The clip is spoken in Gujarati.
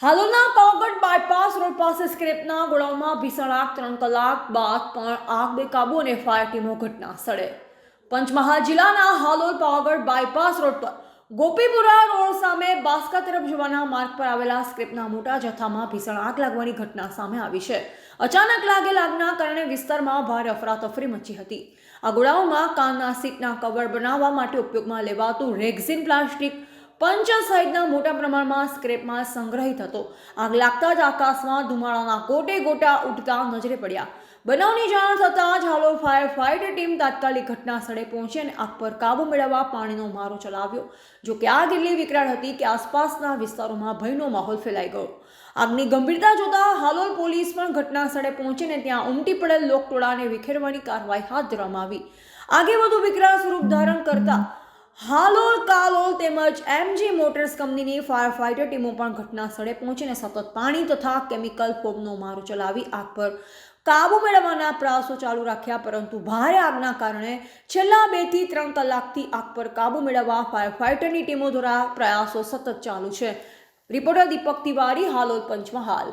હાલોલના પાવાગઢ બાયપાસ રોડ પાસે સ્ક્રેપના ગોડાઉનમાં ભીષણ આગ 3 કલાક બાદ પણ આગ બેકાબુ અને ફાયર ટીમો ઘટના સ્થળે પંચમહાલ જિલ્લાના હાલોલ પાવાગઢ બાયપાસ રોડ પર ગોપીપુરા રોડ સામે બાસ્કા તરફ જવાના માર્ગ પર આવેલા સ્ક્રેપના મોટા જથ્થામાં ભીષણ આગ લાગવાની ઘટના સામે આવી છે. અચાનક લાગેલ આગના કારણે વિસ્તારમાં ભારે અફરાતફરી મચી હતી. આ ગોડાઉનમાં કારના સીટના કવર બનાવવા માટે ઉપયોગમાં લેવાતું રેક્ઝિન પ્લાસ્ટિક પંચ સહિતના મોટા પ્રમાણમાં સ્ક્રેપમાં સંગ્રહિત હતો. આગ લાગતા જ આકાશમાં ધુમાડાના ગોટે ગોટા ઉડતા નજરે પડ્યા. બનાવની જાણ થતાં જ હાલોલ ફાયર ફાઇટર ટીમ તાત્કાલિક ઘટના સ્થળે પહોંચી અને આગ પર કાબુ મેળવવા પાણીનો મારો ચલાવ્યો. જો કે આગ એટલી વિકરાળ હતી કે આસપાસના વિસ્તારોમાં ભયનો માહોલ ફેલાઈ ગયો. આગની ગંભીરતા જોતા હાલોલ પોલીસ પણ ઘટના સ્થળે પહોંચીને ત્યાં ઉમટી પડેલ લોકટોળાને વિખેરવાની કાર્યવાહી હાથ ધરવામાં આવી. આગે વધુ વિકરાળ સ્વરૂપ ધારણ કરતા હાલોલ કાલોલ તેમજ એમજી મોટર્સ કંપનીની ફાયર ફાઇટર ટીમો પણ ઘટના સ્થળે પહોંચીને સતત પાણી તથા કેમિકલ ફોમનો મારો ચલાવી આગ પર કાબુ મેળવવાના પ્રયાસો ચાલુ રાખ્યા. પરંતુ ભારે આગના કારણે છેલ્લા 2 થી 3 કલાકથી આગ પર કાબુ મેળવવા ફાયર ફાઇટરની ટીમો દ્વારા પ્રયાસો સતત ચાલુ છે. રિપોર્ટર દીપક તિવારી, હાલોલ, પંચમહાલ.